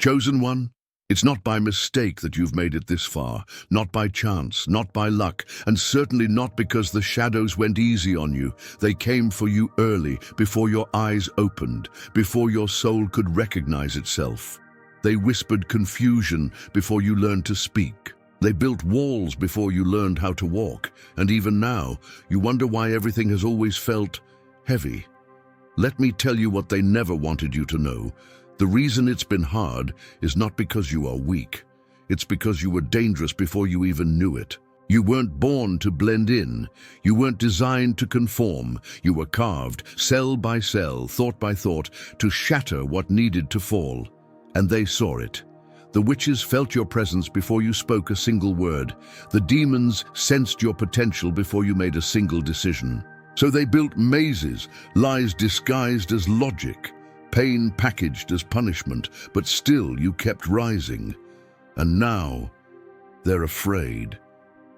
Chosen one, it's not by mistake that you've made it this far, not by chance, not by luck, and certainly not because the shadows went easy on you. They came for you early, before your eyes opened, before your soul could recognize itself. They whispered confusion before you learned to speak. They built walls before you learned how to walk, and even now, you wonder why everything has always felt heavy. Let me tell you what they never wanted you to know. The reason it's been hard is not because you are weak. It's because you were dangerous before you even knew it. You weren't born to blend in. You weren't designed to conform. You were carved, cell by cell, thought by thought, to shatter what needed to fall. And they saw it. The witches felt your presence before you spoke a single word. The demons sensed your potential before you made a single decision. So they built mazes, lies disguised as logic, pain packaged as punishment, but still you kept rising. And now, they're afraid,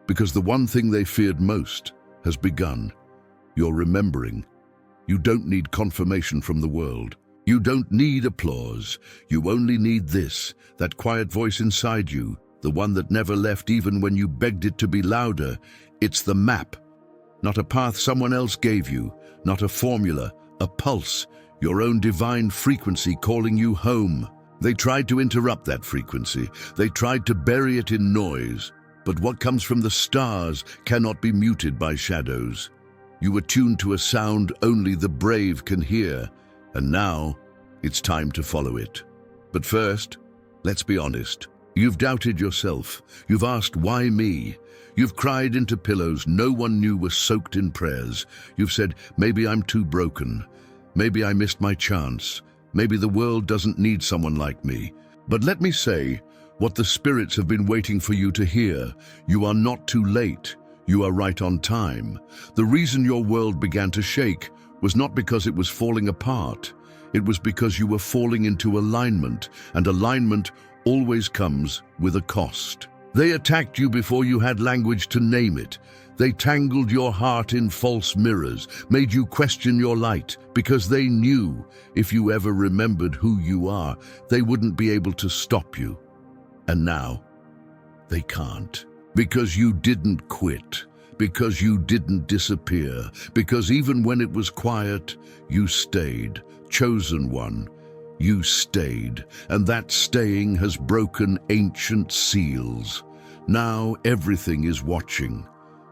because the one thing they feared most has begun. You're remembering. You don't need confirmation from the world. You don't need applause. You only need this, that quiet voice inside you, the one that never left even when you begged it to be louder. It's the map. Not a path someone else gave you, not a formula, a pulse, your own divine frequency calling you home. They tried to interrupt that frequency. They tried to bury it in noise. But what comes from the stars cannot be muted by shadows. You were tuned to a sound only the brave can hear, and now it's time to follow it. But first, let's be honest. You've doubted yourself. You've asked, why me? You've cried into pillows no one knew were soaked in prayers. You've said, maybe I'm too broken. Maybe I missed my chance. Maybe the world doesn't need someone like me. But let me say what the spirits have been waiting for you to hear. You are not too late. You are right on time. The reason your world began to shake was not because it was falling apart. It was because you were falling into alignment, and alignment always comes with a cost. They attacked you before you had language to name it. They tangled your heart in false mirrors, made you question your light, because they knew if you ever remembered who you are, they wouldn't be able to stop you. And now, they can't. Because you didn't quit. Because you didn't disappear. Because even when it was quiet, you stayed. Chosen one. You stayed, and that staying has broken ancient seals. Now everything is watching.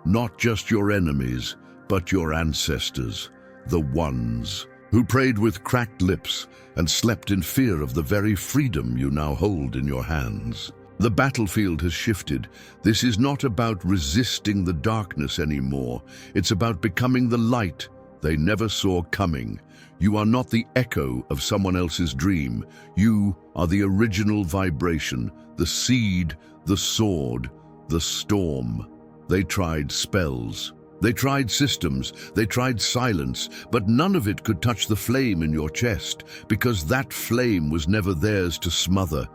Not just your enemies, but your ancestors, the ones who prayed with cracked lips and slept in fear of the very freedom you now hold in your hands. The battlefield has shifted. This is not about resisting the darkness anymore. It's about becoming the light they never saw coming. You are not the echo of someone else's dream. You are the original vibration, the seed, the sword, the storm. They tried spells. They tried systems. They tried silence, but none of it could touch the flame in your chest, because that flame was never theirs to smother.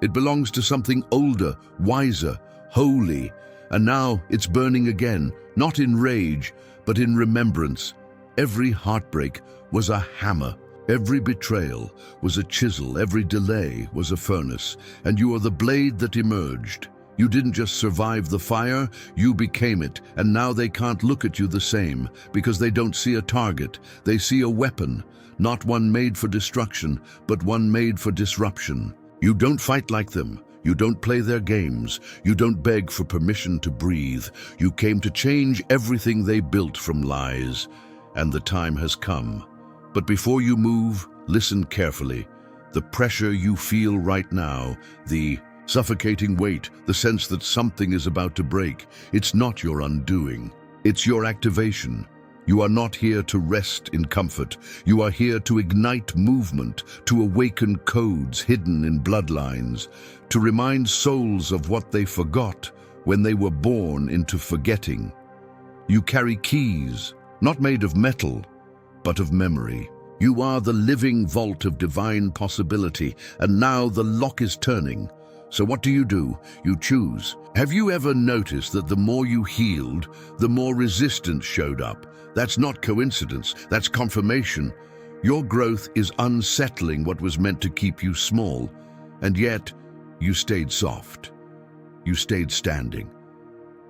It belongs to something older, wiser, holy, and now it's burning again, not in rage, but in remembrance. Every heartbreak was a hammer. Every betrayal was a chisel. Every delay was a furnace. And you are the blade that emerged. You didn't just survive the fire, you became it. And now they can't look at you the same, because they don't see a target. They see a weapon, not one made for destruction, but one made for disruption. You don't fight like them. You don't play their games. You don't beg for permission to breathe. You came to change everything they built from lies. And the time has come. But before you move, listen carefully. The pressure you feel right now, the suffocating weight, the sense that something is about to break, it's not your undoing. It's your activation. You are not here to rest in comfort. You are here to ignite movement, to awaken codes hidden in bloodlines, to remind souls of what they forgot when they were born into forgetting. You carry keys, not made of metal, but of memory. You are the living vault of divine possibility, and now the lock is turning. So what do? You choose. Have you ever noticed that the more you healed, the more resistance showed up? That's not coincidence, that's confirmation. Your growth is unsettling what was meant to keep you small. And yet, you stayed soft. You stayed standing.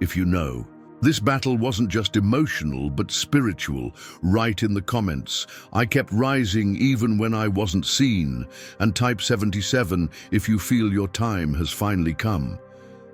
If you know, this battle wasn't just emotional, but spiritual. Write in the comments, "I kept rising even when I wasn't seen," and type 77 if you feel your time has finally come.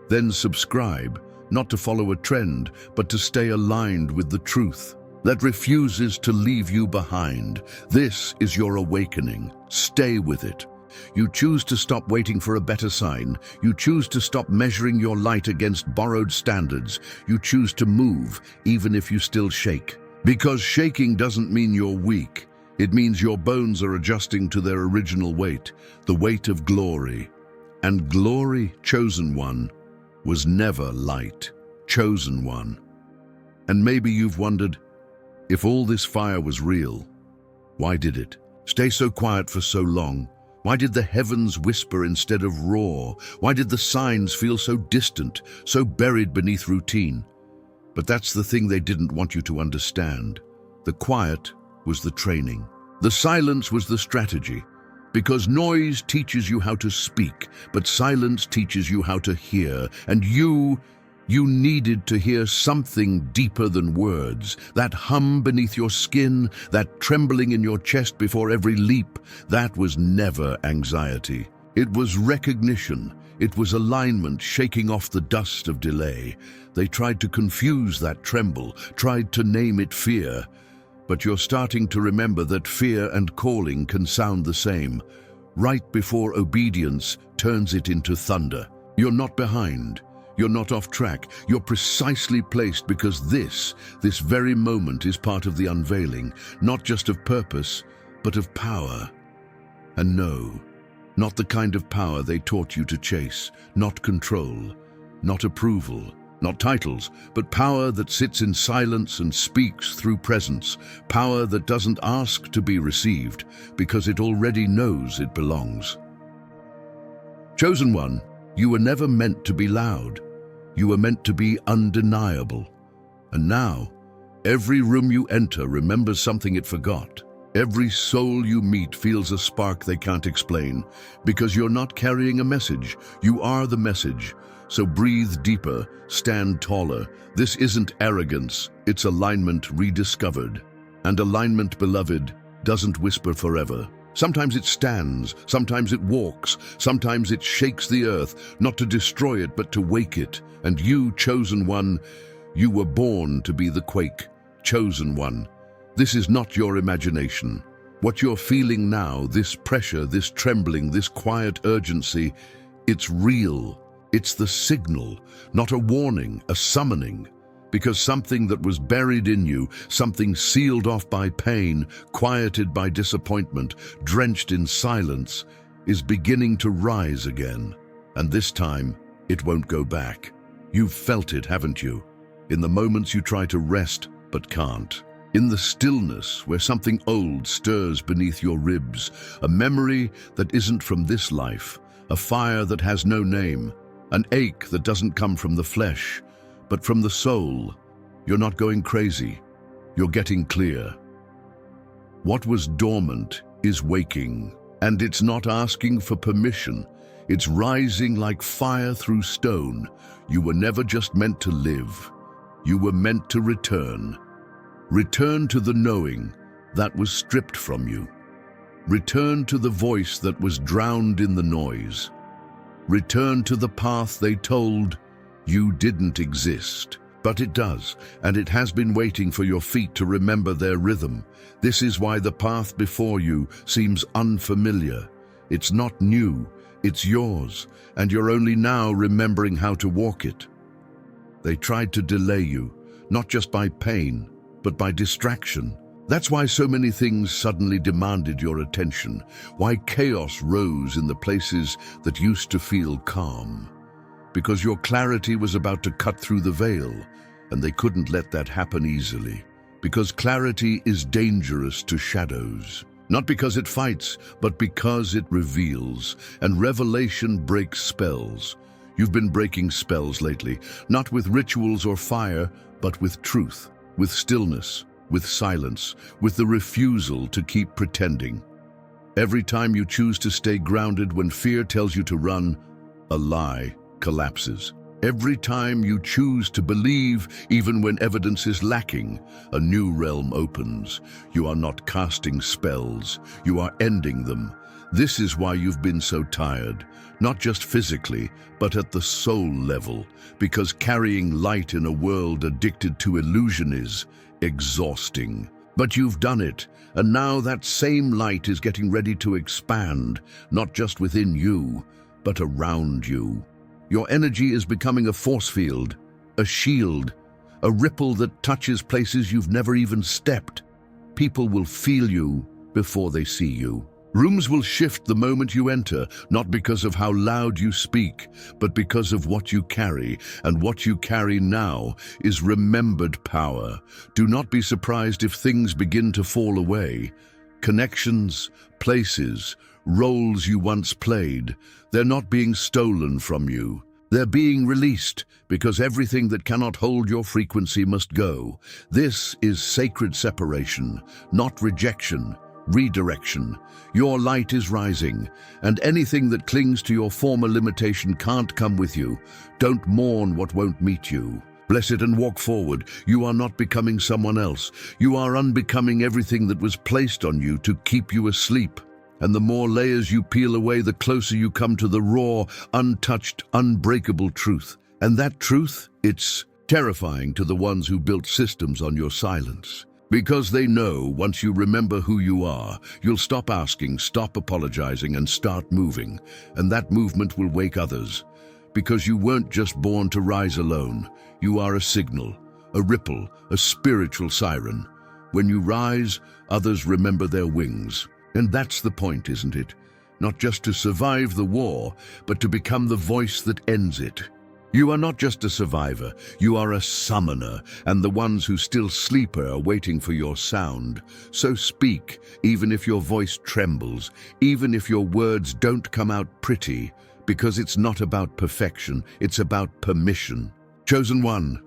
Then subscribe, not to follow a trend, but to stay aligned with the truth that refuses to leave you behind. This is your awakening. Stay with it. You choose to stop waiting for a better sign. You choose to stop measuring your light against borrowed standards. You choose to move, even if you still shake. Because shaking doesn't mean you're weak. It means your bones are adjusting to their original weight, the weight of glory. And glory, chosen one, was never light. Chosen one. And maybe you've wondered, if all this fire was real, why did it stay so quiet for so long? Why did the heavens whisper instead of roar? Why did the signs feel so distant, so buried beneath routine? But that's the thing they didn't want you to understand. The quiet was the training. The silence was the strategy. Because noise teaches you how to speak, but silence teaches you how to hear. And you needed to hear something deeper than words. That hum beneath your skin, that trembling in your chest before every leap, that was never anxiety. It was recognition. It was alignment shaking off the dust of delay. They tried to confuse that tremble, tried to name it fear. But you're starting to remember that fear and calling can sound the same. Right before obedience turns it into thunder. You're not behind. You're not off track. You're precisely placed because this very moment is part of the unveiling, not just of purpose, but of power. And no, not the kind of power they taught you to chase, not control, not approval, not titles, but power that sits in silence and speaks through presence, power that doesn't ask to be received because it already knows it belongs. Chosen one, you were never meant to be loud. You were meant to be undeniable. And now, every room you enter remembers something it forgot. Every soul you meet feels a spark they can't explain, because you're not carrying a message. You are the message. So breathe deeper, stand taller. This isn't arrogance, it's alignment rediscovered. And alignment, beloved, doesn't whisper forever. Sometimes it stands, sometimes it walks, sometimes it shakes the earth, not to destroy it, but to wake it. And you, chosen one, you were born to be the quake. Chosen one. This is not your imagination. What you're feeling now, this pressure, this trembling, this quiet urgency, it's real. It's the signal, not a warning, a summoning. Because something that was buried in you, something sealed off by pain, quieted by disappointment, drenched in silence, is beginning to rise again. And this time, it won't go back. You've felt it, haven't you? In the moments you try to rest, but can't. In the stillness where something old stirs beneath your ribs, a memory that isn't from this life, a fire that has no name, an ache that doesn't come from the flesh, but from the soul. You're not going crazy. You're getting clear. What was dormant is waking, and it's not asking for permission. It's rising like fire through stone. You were never just meant to live. You were meant to return. Return to the knowing that was stripped from you. Return to the voice that was drowned in the noise. Return to the path they told you didn't exist. But it does, and it has been waiting for your feet to remember their rhythm. This is why the path before you seems unfamiliar. It's not new, it's yours, and you're only now remembering how to walk it. They tried to delay you, not just by pain, but by distraction. That's why so many things suddenly demanded your attention, why chaos rose in the places that used to feel calm. Because your clarity was about to cut through the veil, and they couldn't let that happen easily. Because clarity is dangerous to shadows. Not because it fights, but because it reveals, and revelation breaks spells. You've been breaking spells lately, not with rituals or fire, but with truth, with stillness, with silence, with the refusal to keep pretending. Every time you choose to stay grounded when fear tells you to run, a lie collapses. Every time you choose to believe, even when evidence is lacking, a new realm opens. You are not casting spells, you are ending them. This is why you've been so tired, not just physically, but at the soul level, because carrying light in a world addicted to illusion is exhausting. But you've done it, and now that same light is getting ready to expand, not just within you, but around you. Your energy is becoming a force field, a shield, a ripple that touches places you've never even stepped. People will feel you before they see you. Rooms will shift the moment you enter, not because of how loud you speak, but because of what you carry, and what you carry now is remembered power. Do not be surprised if things begin to fall away. Connections, places, roles you once played, they're not being stolen from you. They're being released, because everything that cannot hold your frequency must go. This is sacred separation, not rejection, redirection. Your light is rising, and anything that clings to your former limitation can't come with you. Don't mourn what won't meet you. Bless it and walk forward. You are not becoming someone else. You are unbecoming everything that was placed on you to keep you asleep. And the more layers you peel away, the closer you come to the raw, untouched, unbreakable truth. And that truth, it's terrifying to the ones who built systems on your silence. Because they know once you remember who you are, you'll stop asking, stop apologizing, and start moving. And that movement will wake others. Because you weren't just born to rise alone. You are a signal, a ripple, a spiritual siren. When you rise, others remember their wings. And that's the point, isn't it? Not just to survive the war, but to become the voice that ends it. You are not just a survivor, you are a summoner, and the ones who still sleep are waiting for your sound. So speak, even if your voice trembles, even if your words don't come out pretty, because it's not about perfection, it's about permission. Chosen one,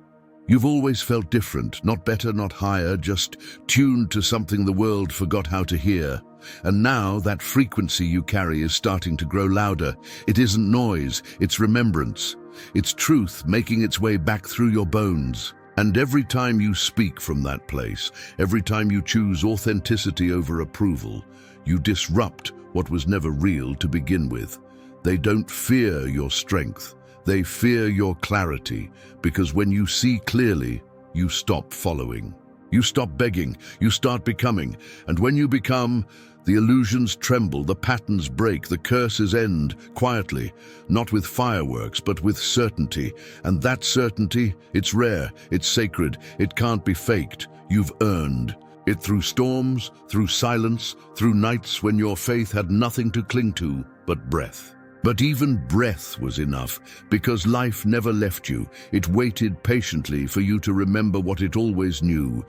you've always felt different, not better, not higher, just tuned to something the world forgot how to hear. And now that frequency you carry is starting to grow louder. It isn't noise, it's remembrance. It's truth making its way back through your bones. And every time you speak from that place, every time you choose authenticity over approval, you disrupt what was never real to begin with. They don't fear your strength, they fear your clarity, because when you see clearly, you stop following. You stop begging, you start becoming, and when you become, the illusions tremble, the patterns break, the curses end quietly, not with fireworks, but with certainty. And that certainty, it's rare, it's sacred, it can't be faked. You've earned it through storms, through silence, through nights when your faith had nothing to cling to but breath. But even breath was enough, because life never left you. It waited patiently for you to remember what it always knew.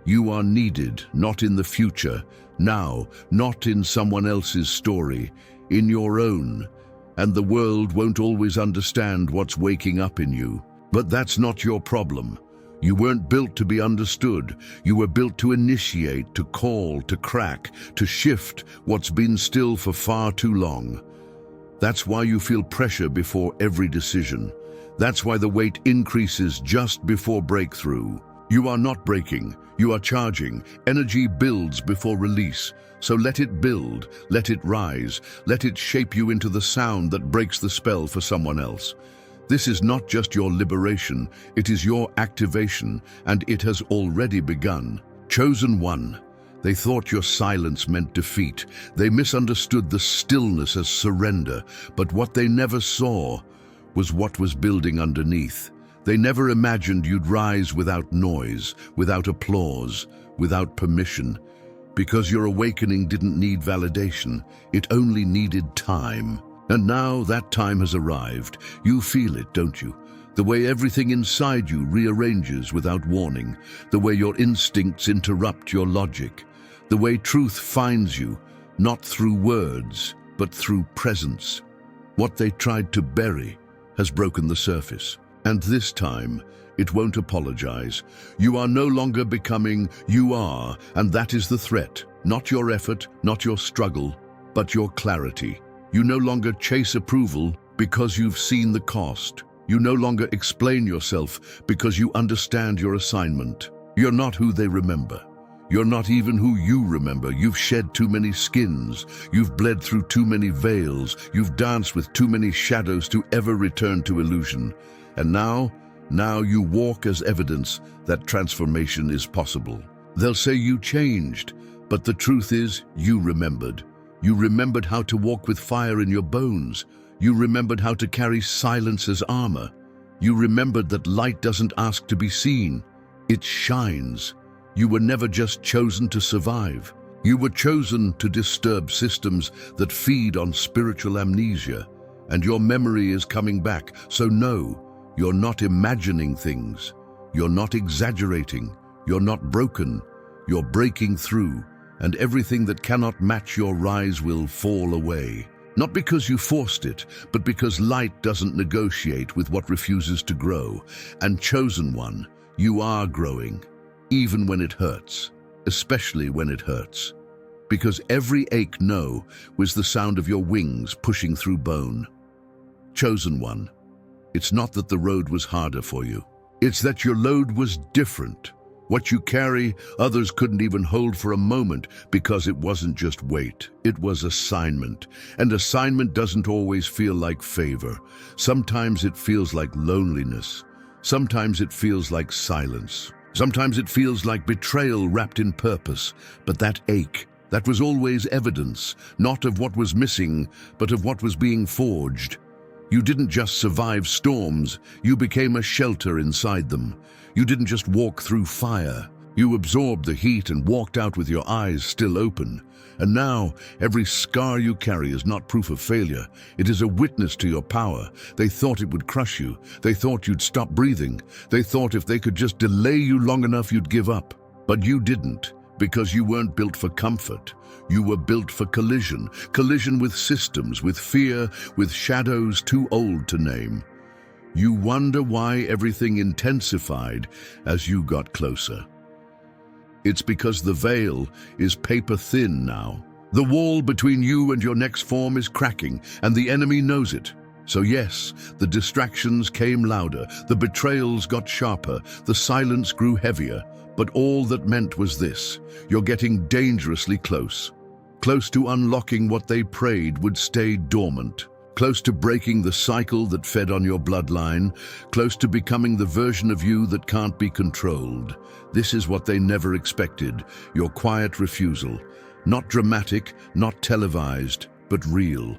You are needed, not in the future, now, not in someone else's story, in your own. And the world won't always understand what's waking up in you. But that's not your problem. You weren't built to be understood. You were built to initiate, to call, to crack, to shift what's been still for far too long. That's why you feel pressure before every decision. That's why the weight increases just before breakthrough. You are not breaking, you are charging. Energy builds before release. So let it build, let it rise, let it shape you into the sound that breaks the spell for someone else. This is not just your liberation, it is your activation, and it has already begun. Chosen one. They thought your silence meant defeat. They misunderstood the stillness as surrender, but what they never saw was what was building underneath. They never imagined you'd rise without noise, without applause, without permission. Because your awakening didn't need validation, it only needed time. And now that time has arrived. You feel it, don't you? The way everything inside you rearranges without warning, the way your instincts interrupt your logic, the way truth finds you, not through words, but through presence. What they tried to bury has broken the surface. And this time, it won't apologize. You are no longer becoming, you are, and that is the threat. Not your effort, not your struggle, but your clarity. You no longer chase approval because you've seen the cost. You no longer explain yourself because you understand your assignment. You're not who they remember. You're not even who you remember. You've shed too many skins. You've bled through too many veils. You've danced with too many shadows to ever return to illusion. And now you walk as evidence that transformation is possible. They'll say you changed, but the truth is you remembered. You remembered how to walk with fire in your bones. You remembered how to carry silence as armor. You remembered that light doesn't ask to be seen. It shines. You were never just chosen to survive. You were chosen to disturb systems that feed on spiritual amnesia. And your memory is coming back. So no, you're not imagining things. You're not exaggerating. You're not broken. You're breaking through. And everything that cannot match your rise will fall away. Not because you forced it, but because light doesn't negotiate with what refuses to grow. And chosen one, you are growing, even when it hurts, especially when it hurts. Because every ache no was the sound of your wings pushing through bone. Chosen one, it's not that the road was harder for you. It's that your load was different. What you carry, others couldn't even hold for a moment because it wasn't just weight. It was assignment. And assignment doesn't always feel like favor. Sometimes it feels like loneliness. Sometimes it feels like silence. Sometimes it feels like betrayal wrapped in purpose. But that ache, that was always evidence, not of what was missing, but of what was being forged. You didn't just survive storms, you became a shelter inside them. You didn't just walk through fire. You absorbed the heat and walked out with your eyes still open. And now, every scar you carry is not proof of failure. It is a witness to your power. They thought it would crush you. They thought you'd stop breathing. They thought if they could just delay you long enough, you'd give up. But you didn't, because you weren't built for comfort. You were built for collision. Collision with systems, with fear, with shadows too old to name. You wonder why everything intensified as you got closer. It's because the veil is paper thin now. The wall between you and your next form is cracking, and the enemy knows it. So yes, the distractions came louder, the betrayals got sharper, the silence grew heavier, but all that meant was this: you're getting dangerously close. Close to unlocking what they prayed would stay dormant. Close to breaking the cycle that fed on your bloodline, close to becoming the version of you that can't be controlled. This is what they never expected, your quiet refusal. Not dramatic, not televised, but real.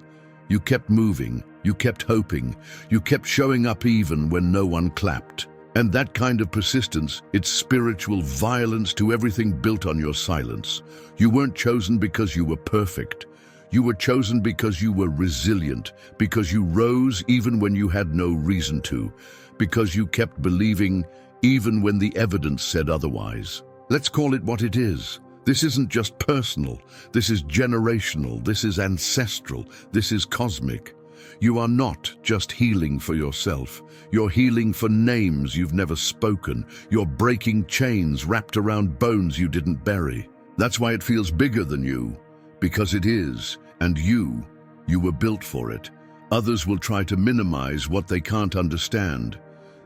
You kept moving, you kept hoping, you kept showing up even when no one clapped. And that kind of persistence, it's spiritual violence to everything built on your silence. You weren't chosen because you were perfect. You were chosen because you were resilient, because you rose even when you had no reason to, because you kept believing even when the evidence said otherwise. Let's call it what it is. This isn't just personal. This is generational. This is ancestral. This is cosmic. You are not just healing for yourself. You're healing for names you've never spoken. You're breaking chains wrapped around bones you didn't bury. That's why it feels bigger than you, because it is. And you were built for it. Others will try to minimize what they can't understand.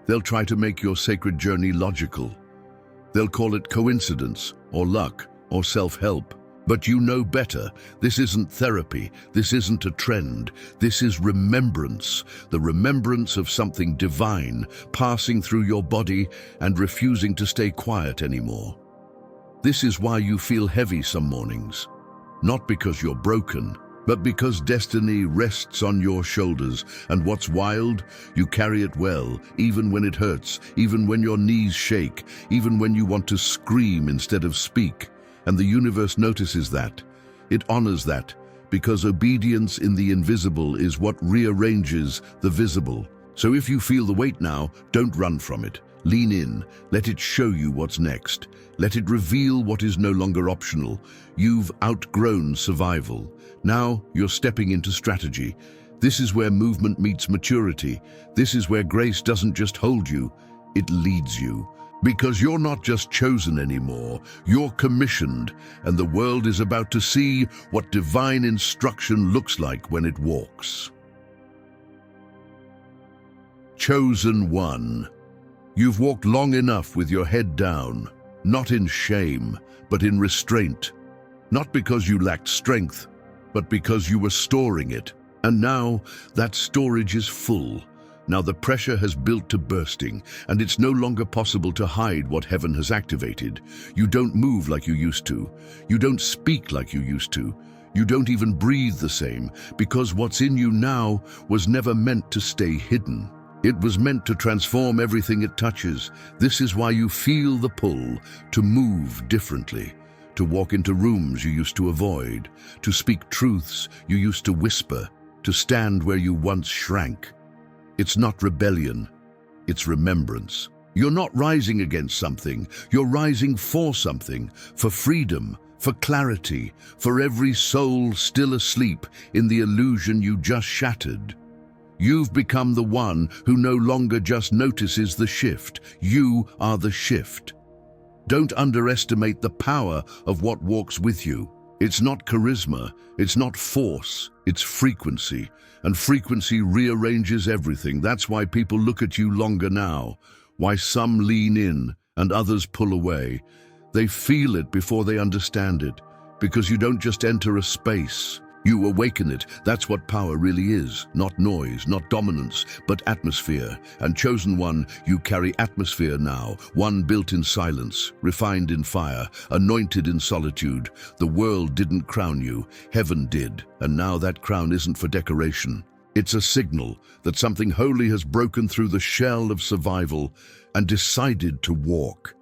They'll try to make your sacred journey logical. They'll call it coincidence, or luck, or self-help. But you know better. This isn't therapy. This isn't a trend. This is remembrance. The remembrance of something divine passing through your body and refusing to stay quiet anymore. This is why you feel heavy some mornings. Not because you're broken, but because destiny rests on your shoulders. And what's wild? You carry it well, even when it hurts, even when your knees shake, even when you want to scream instead of speak. And the universe notices that. It honors that, because obedience in the invisible is what rearranges the visible. So if you feel the weight now, don't run from it. Lean in. Let it show you what's next. Let it reveal what is no longer optional. You've outgrown survival. Now you're stepping into strategy. This is where movement meets maturity. This is where grace doesn't just hold you, it leads you. Because you're not just chosen anymore, you're commissioned, and the world is about to see what divine instruction looks like when it walks. Chosen one. You've walked long enough with your head down, not in shame, but in restraint. Not because you lacked strength, but because you were storing it. And now that storage is full. Now the pressure has built to bursting, and it's no longer possible to hide what heaven has activated. You don't move like you used to. You don't speak like you used to. You don't even breathe the same, because what's in you now was never meant to stay hidden. It was meant to transform everything it touches. This is why you feel the pull to move differently, to walk into rooms you used to avoid, to speak truths you used to whisper, to stand where you once shrank. It's not rebellion, it's remembrance. You're not rising against something, you're rising for something, for freedom, for clarity, for every soul still asleep in the illusion you just shattered. You've become the one who no longer just notices the shift. You are the shift. Don't underestimate the power of what walks with you. It's not charisma, it's not force, it's frequency. And frequency rearranges everything. That's why people look at you longer now. Why some lean in and others pull away. They feel it before they understand it. Because you don't just enter a space. You awaken it. That's what power really is. Not noise, not dominance, but atmosphere. And chosen one, you carry atmosphere now. One built in silence, refined in fire, anointed in solitude. The world didn't crown you, heaven did. And now that crown isn't for decoration. It's a signal that something holy has broken through the shell of survival and decided to walk.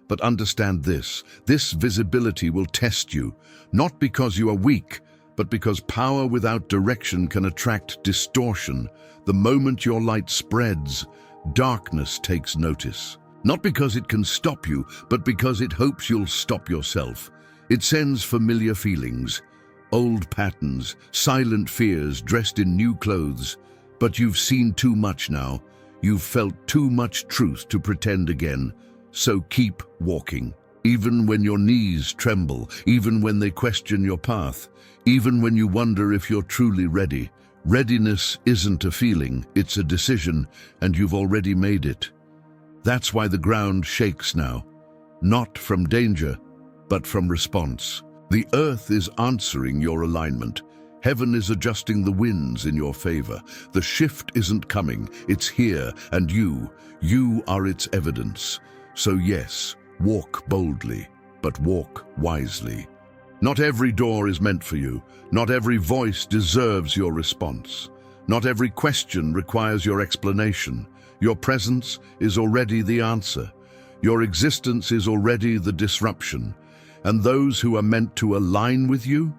But understand this visibility will test you, not because you are weak, but because power without direction can attract distortion. The moment your light spreads, darkness takes notice. Not because it can stop you, but because it hopes you'll stop yourself. It sends familiar feelings, old patterns, silent fears dressed in new clothes. But you've seen too much now. You've felt too much truth to pretend again. So keep walking. Even when your knees tremble, even when they question your path, even when you wonder if you're truly ready. Readiness isn't a feeling, it's a decision, and you've already made it. That's why the ground shakes now. Not from danger, but from response. The earth is answering your alignment. Heaven is adjusting the winds in your favor. The shift isn't coming, it's here, and you are its evidence. So yes, walk boldly, but walk wisely. Not every door is meant for you. Not every voice deserves your response. Not every question requires your explanation. Your presence is already the answer. Your existence is already the disruption. And those who are meant to align with you,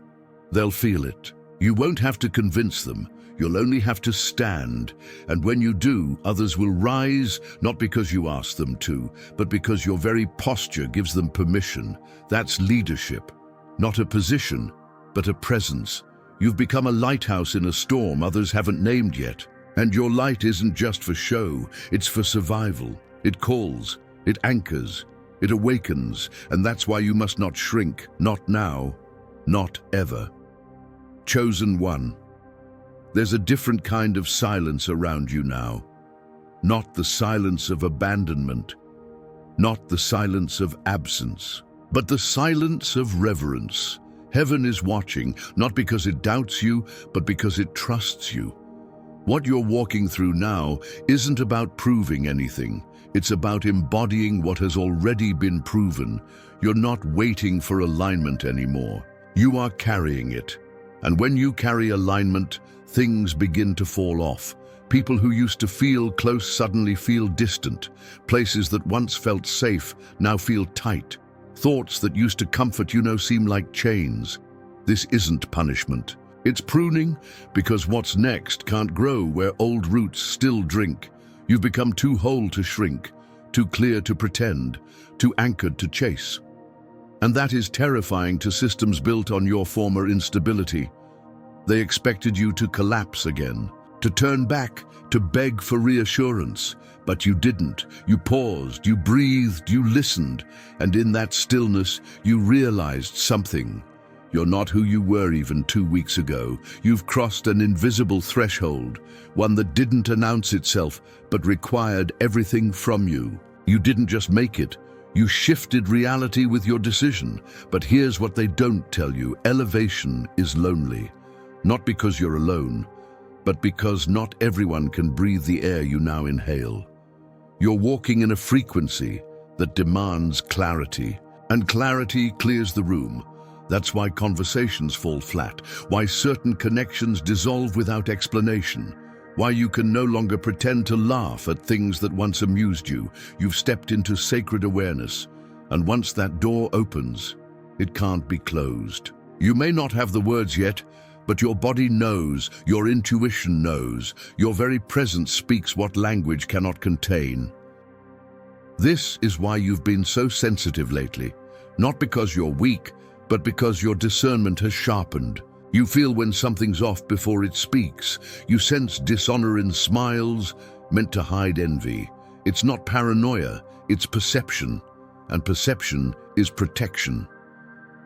they'll feel it. You won't have to convince them. You'll only have to stand. And when you do, others will rise, not because you ask them to, but because your very posture gives them permission. That's leadership. Not a position, but a presence. You've become a lighthouse in a storm others haven't named yet. And your light isn't just for show, it's for survival. It calls, it anchors, it awakens, and that's why you must not shrink, not now, not ever. Chosen one. There's a different kind of silence around you now. Not the silence of abandonment, not the silence of absence, but the silence of reverence. Heaven is watching, not because it doubts you, but because it trusts you. What you're walking through now isn't about proving anything. It's about embodying what has already been proven. You're not waiting for alignment anymore. You are carrying it. And when you carry alignment, things begin to fall off. People who used to feel close suddenly feel distant. Places that once felt safe now feel tight. Thoughts that used to comfort you now seem like chains. This isn't punishment. It's pruning, because what's next can't grow where old roots still drink. You've become too whole to shrink, too clear to pretend, too anchored to chase. And that is terrifying to systems built on your former instability. They expected you to collapse again, to turn back, to beg for reassurance. But you didn't. You paused, you breathed, you listened, and in that stillness, you realized something. You're not who you were even 2 weeks ago. You've crossed an invisible threshold, one that didn't announce itself, but required everything from you. You didn't just make it. You shifted reality with your decision. But here's what they don't tell you. Elevation is lonely. Not because you're alone, but because not everyone can breathe the air you now inhale. You're walking in a frequency that demands clarity, and clarity clears the room. That's why conversations fall flat, why certain connections dissolve without explanation, why you can no longer pretend to laugh at things that once amused you. You've stepped into sacred awareness, and once that door opens, it can't be closed. You may not have the words yet, but your body knows, your intuition knows, your very presence speaks what language cannot contain. This is why you've been so sensitive lately, not because you're weak, but because your discernment has sharpened. You feel when something's off before it speaks. You sense dishonor in smiles, meant to hide envy. It's not paranoia, it's perception, and perception is protection.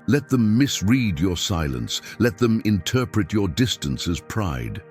Let them misread your silence. Let them interpret your distance as pride.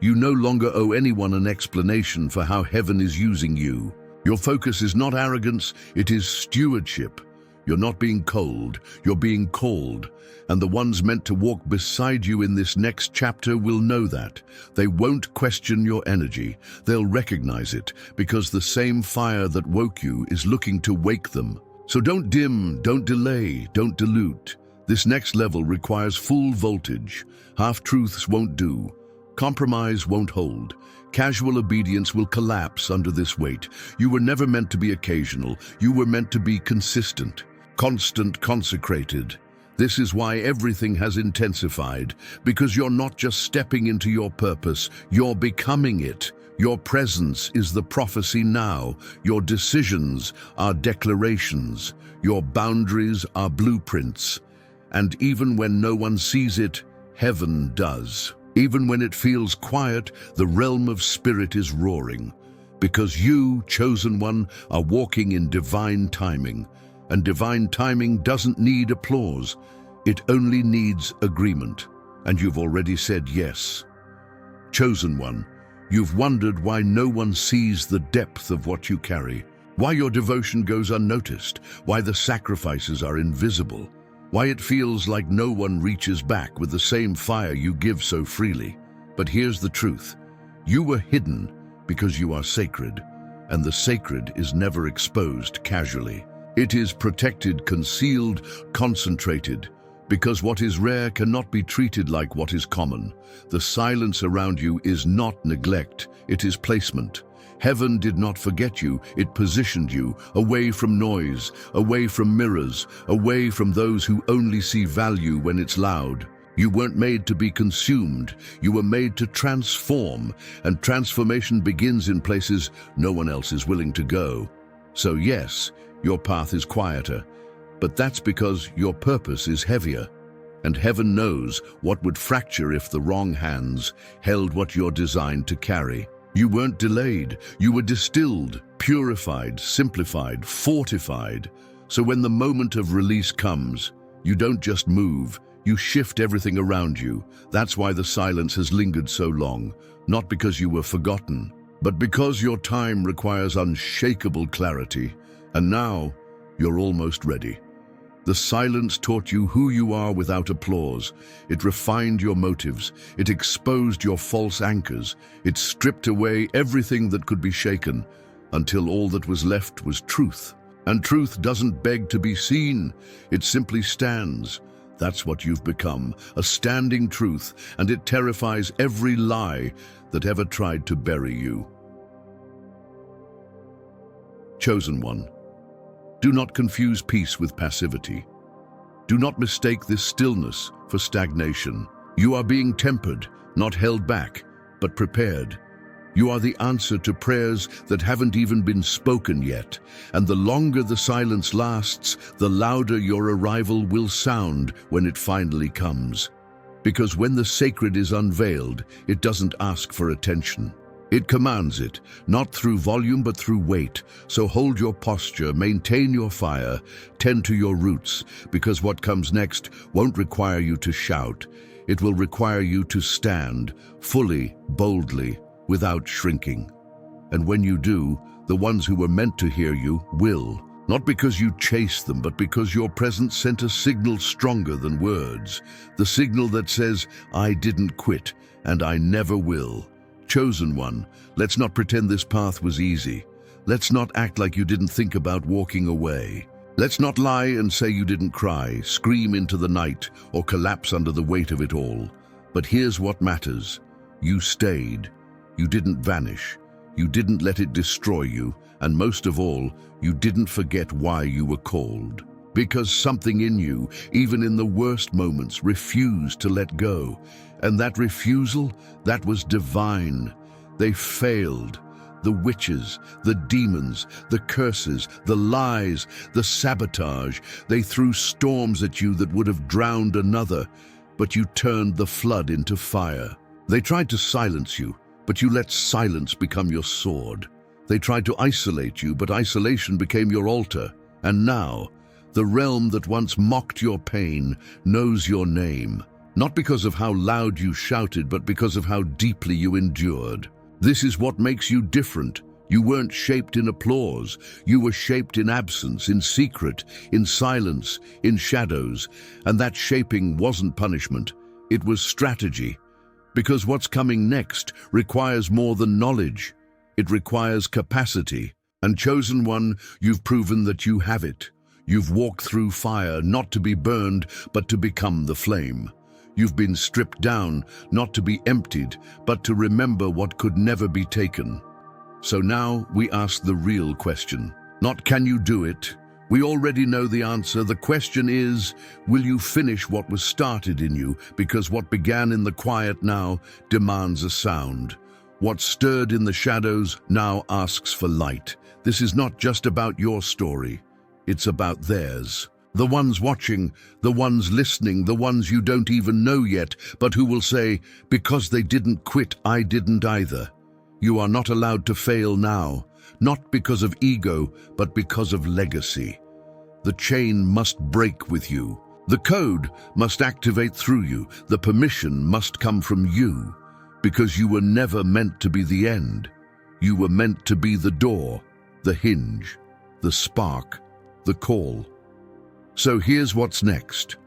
You no longer owe anyone an explanation for how heaven is using you. Your focus is not arrogance, it is stewardship. You're not being cold, you're being called. And the ones meant to walk beside you in this next chapter will know that. They won't question your energy. They'll recognize it, because the same fire that woke you is looking to wake them. So don't dim, don't delay, don't dilute. This next level requires full voltage. Half-truths won't do. Compromise won't hold. Casual obedience will collapse under this weight. You were never meant to be occasional. You were meant to be consistent, constant, consecrated. This is why everything has intensified, because you're not just stepping into your purpose, you're becoming it. Your presence is the prophecy now. Your decisions are declarations. Your boundaries are blueprints. And even when no one sees it, heaven does. Even when it feels quiet, the realm of spirit is roaring. Because you, chosen one, are walking in divine timing. And divine timing doesn't need applause. It only needs agreement. And you've already said yes. Chosen one, you've wondered why no one sees the depth of what you carry, why your devotion goes unnoticed, why the sacrifices are invisible, why it feels like no one reaches back with the same fire you give so freely. But here's the truth. You were hidden because you are sacred, and the sacred is never exposed casually. It is protected, concealed, concentrated, because what is rare cannot be treated like what is common. The silence around you is not neglect, it is placement. Heaven did not forget you, it positioned you away from noise, away from mirrors, away from those who only see value when it's loud. You weren't made to be consumed, you were made to transform, and transformation begins in places no one else is willing to go. So yes, your path is quieter, but that's because your purpose is heavier. And heaven knows what would fracture if the wrong hands held what you're designed to carry. You weren't delayed, you were distilled, purified, simplified, fortified. So when the moment of release comes, you don't just move, you shift everything around you. That's why the silence has lingered so long, not because you were forgotten, but because your time requires unshakable clarity. And now, you're almost ready. The silence taught you who you are without applause. It refined your motives. It exposed your false anchors. It stripped away everything that could be shaken, until all that was left was truth. And truth doesn't beg to be seen. It simply stands. That's what you've become, a standing truth, and it terrifies every lie that ever tried to bury you. Chosen one. Do not confuse peace with passivity. Do not mistake this stillness for stagnation. You are being tempered, not held back, but prepared. You are the answer to prayers that haven't even been spoken yet. And the longer the silence lasts, the louder your arrival will sound when it finally comes. Because when the sacred is unveiled, it doesn't ask for attention. It commands it, not through volume but through weight. So hold your posture, maintain your fire, tend to your roots, because what comes next won't require you to shout. It will require you to stand, fully, boldly, without shrinking. And when you do, the ones who were meant to hear you will. Not because you chased them, but because your presence sent a signal stronger than words. The signal that says, I didn't quit, and I never will. Chosen one, let's not pretend this path was easy. Let's not act like you didn't think about walking away. Let's not lie and say you didn't cry, scream into the night, or collapse under the weight of it all. But here's what matters. You stayed. You didn't vanish. You didn't let it destroy you, and most of all, you didn't forget why you were called. Because something in you, even in the worst moments, refused to let go. And that refusal, that was divine. They failed. The witches, the demons, the curses, the lies, the sabotage, they threw storms at you that would have drowned another, but you turned the flood into fire. They tried to silence you, but you let silence become your sword. They tried to isolate you, but isolation became your altar. And now, the realm that once mocked your pain knows your name, not because of how loud you shouted, but because of how deeply you endured. This is what makes you different. You weren't shaped in applause. You were shaped in absence, in secret, in silence, in shadows. And that shaping wasn't punishment. It was strategy. Because what's coming next requires more than knowledge. It requires capacity. And chosen one, you've proven that you have it. You've walked through fire, not to be burned, but to become the flame. You've been stripped down, not to be emptied, but to remember what could never be taken. So now we ask the real question. Not can you do it? We already know the answer. The question is, will you finish what was started in you? Because what began in the quiet now demands a sound. What stirred in the shadows now asks for light. This is not just about your story. It's about theirs. The ones watching, the ones listening, the ones you don't even know yet, but who will say, because they didn't quit, I didn't either. You are not allowed to fail now, not because of ego, but because of legacy. The chain must break with you. The code must activate through you. The permission must come from you, because you were never meant to be the end. You were meant to be the door, the hinge, the spark, the call. So here's what's next.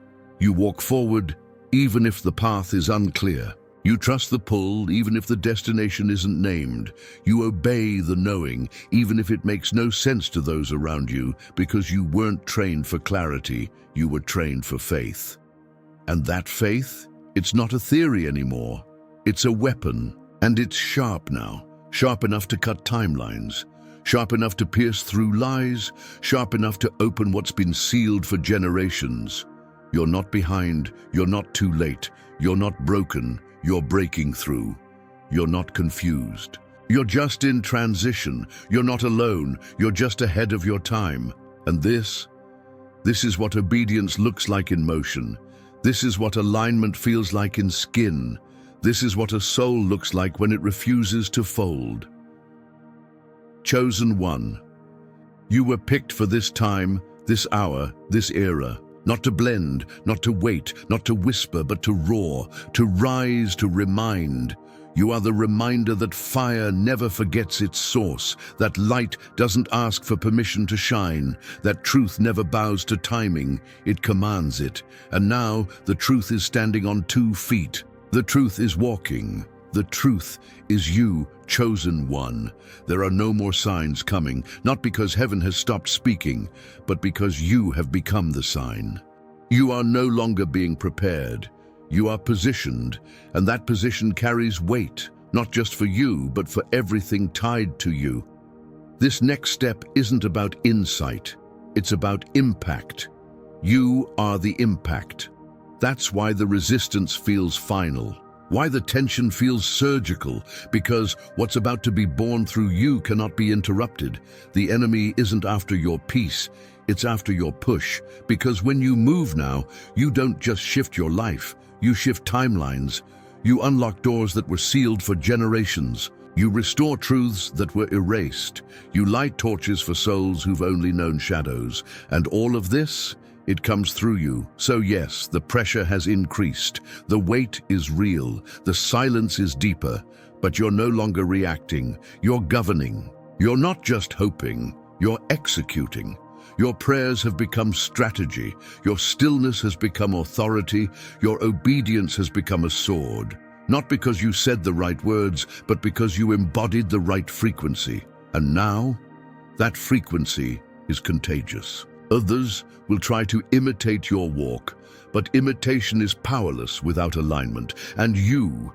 You walk forward, even if the path is unclear. You trust the pull, even if the destination isn't named. You obey the knowing, even if it makes no sense to those around you, because you weren't trained for clarity, you were trained for faith. And that faith, it's not a theory anymore. It's a weapon, and it's sharp now. Sharp enough to cut timelines. Sharp enough to pierce through lies, sharp enough to open what's been sealed for generations. You're not behind, you're not too late, you're not broken, you're breaking through. You're not confused. You're just in transition. You're not alone, you're just ahead of your time. And this is what obedience looks like in motion. This is what alignment feels like in skin. This is what a soul looks like when it refuses to fold. Chosen one. You were picked for this time, this hour, this era. Not to blend, not to wait, not to whisper, but to roar, to rise, to remind. You are the reminder that fire never forgets its source, that light doesn't ask for permission to shine, that truth never bows to timing, it commands it. And now the truth is standing on 2 feet. The truth is walking. The truth is you, chosen one. There are no more signs coming, not because heaven has stopped speaking, but because you have become the sign. You are no longer being prepared. You are positioned, and that position carries weight, not just for you, but for everything tied to you. This next step isn't about insight, it's about impact. You are the impact. That's why the resistance feels final. Why the tension feels surgical, because what's about to be born through you cannot be interrupted. The enemy isn't after your peace, it's after your push. Because when you move now, you don't just shift your life, you shift timelines. You unlock doors that were sealed for generations. You restore truths that were erased. You light torches for souls who've only known shadows. And all of this, it comes through you. So yes, the pressure has increased. The weight is real. The silence is deeper. But you're no longer reacting. You're governing. You're not just hoping. You're executing. Your prayers have become strategy. Your stillness has become authority. Your obedience has become a sword. Not because you said the right words, but because you embodied the right frequency. And now, that frequency is contagious. Others will try to imitate your walk, but imitation is powerless without alignment. And you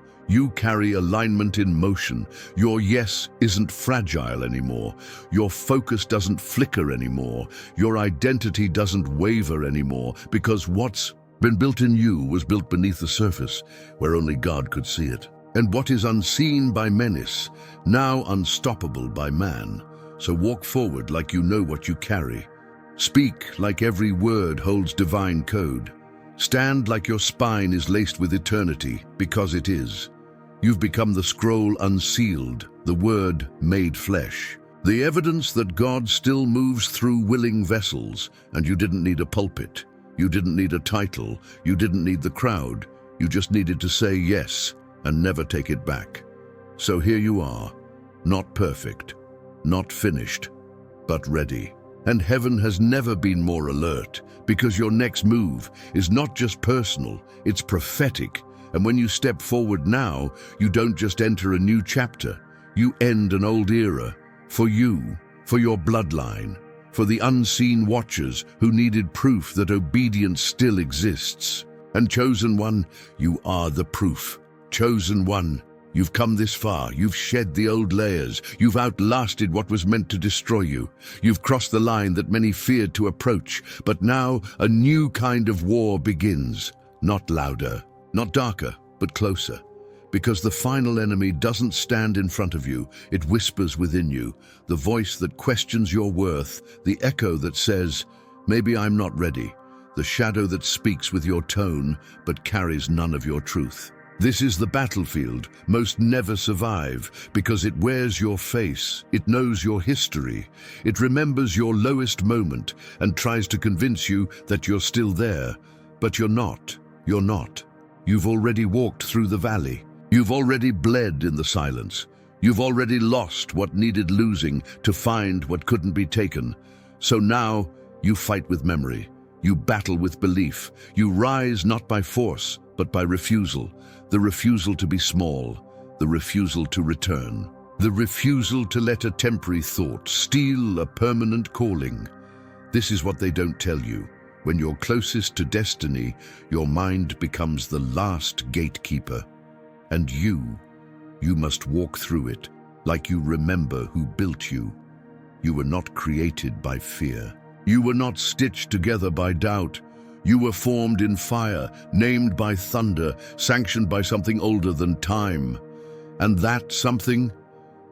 carry alignment in motion. Your yes isn't fragile anymore. Your focus doesn't flicker anymore. Your identity doesn't waver anymore, because what's been built in you was built beneath the surface, where only God could see it. And what is unseen by menace, now unstoppable by man. So walk forward like you know what you carry. Speak like every word holds divine code. Stand like your spine is laced with eternity, because it is. You've become the scroll unsealed, the word made flesh. The evidence that God still moves through willing vessels, and you didn't need a pulpit. You didn't need a title. You didn't need the crowd. You just needed to say yes and never take it back. So here you are, not perfect, not finished, but ready. And heaven has never been more alert, because your next move is not just personal, it's prophetic. And when you step forward now, you don't just enter a new chapter, you end an old era. For you, for your bloodline, for the unseen watchers who needed proof that obedience still exists. And chosen one, you are the proof. Chosen one, you've come this far, you've shed the old layers, you've outlasted what was meant to destroy you. You've crossed the line that many feared to approach, but now a new kind of war begins. Not louder, not darker, but closer. Because the final enemy doesn't stand in front of you, it whispers within you, the voice that questions your worth, the echo that says, maybe I'm not ready, the shadow that speaks with your tone but carries none of your truth. This is the battlefield most never survive, because it wears your face, it knows your history, it remembers your lowest moment and tries to convince you that you're still there. But you're not. You're not. You've already walked through the valley. You've already bled in the silence. You've already lost what needed losing to find what couldn't be taken. So now you fight with memory. You battle with belief. You rise not by force, but by refusal. The refusal to be small. The refusal to return. The refusal to let a temporary thought steal a permanent calling. This is what they don't tell you. When you're closest to destiny, your mind becomes the last gatekeeper. And you must walk through it like you remember who built you. You were not created by fear. You were not stitched together by doubt. You were formed in fire, named by thunder, sanctioned by something older than time. And that something,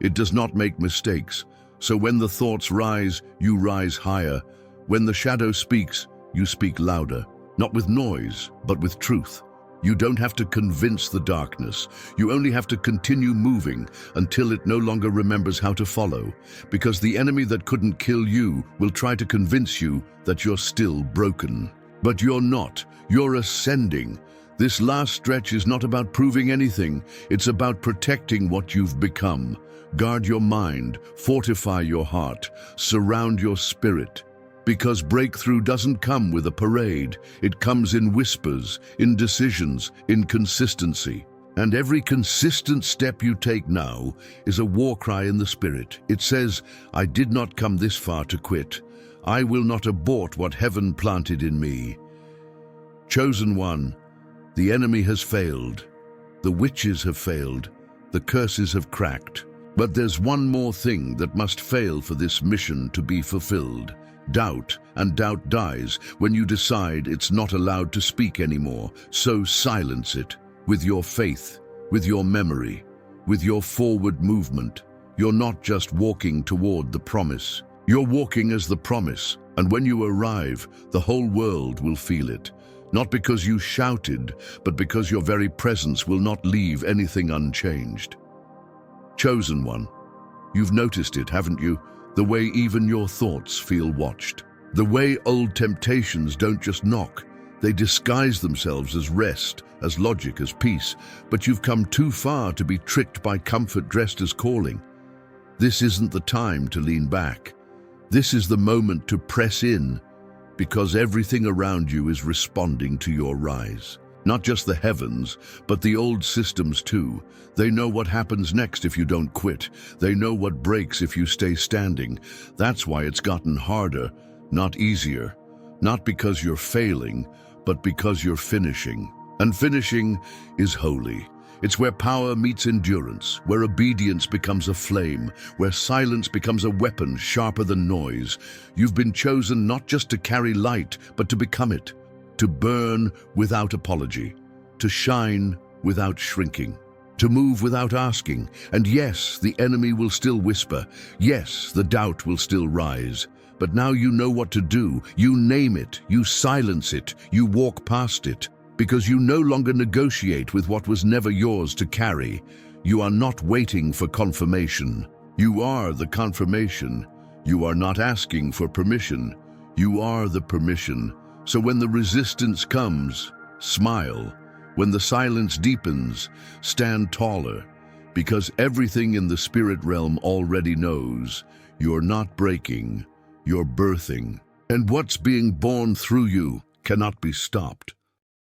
it does not make mistakes. So when the thoughts rise, you rise higher. When the shadow speaks, you speak louder, not with noise, but with truth. You don't have to convince the darkness. You only have to continue moving until it no longer remembers how to follow. Because the enemy that couldn't kill you will try to convince you that you're still broken. But you're not. You're ascending. This last stretch is not about proving anything. It's about protecting what you've become. Guard your mind, fortify your heart, surround your spirit. Because breakthrough doesn't come with a parade. It comes in whispers, in decisions, in consistency. And every consistent step you take now is a war cry in the spirit. It says, I did not come this far to quit. I will not abort what heaven planted in me. Chosen one, the enemy has failed. The witches have failed. The curses have cracked. But there's one more thing that must fail for this mission to be fulfilled. Doubt, and doubt dies when you decide it's not allowed to speak anymore. So silence it with your faith, with your memory, with your forward movement. You're not just walking toward the promise. You're walking as the promise, and when you arrive, the whole world will feel it. Not because you shouted, but because your very presence will not leave anything unchanged. Chosen one. You've noticed it, haven't you? The way even your thoughts feel watched. The way old temptations don't just knock. They disguise themselves as rest, as logic, as peace. But you've come too far to be tricked by comfort dressed as calling. This isn't the time to lean back. This is the moment to press in, because everything around you is responding to your rise. Not just the heavens, but the old systems too. They know what happens next if you don't quit. They know what breaks if you stay standing. That's why it's gotten harder, not easier. Not because you're failing, but because you're finishing. And finishing is holy. It's where power meets endurance, where obedience becomes a flame, where silence becomes a weapon sharper than noise. You've been chosen not just to carry light, but to become it. To burn without apology, to shine without shrinking, to move without asking. And yes, the enemy will still whisper. Yes, the doubt will still rise. But now you know what to do. You name it, you silence it, you walk past it, because you no longer negotiate with what was never yours to carry. You are not waiting for confirmation. You are the confirmation. You are not asking for permission. You are the permission. So when the resistance comes, smile. When the silence deepens, stand taller, because everything in the spirit realm already knows you're not breaking, you're birthing. And what's being born through you cannot be stopped.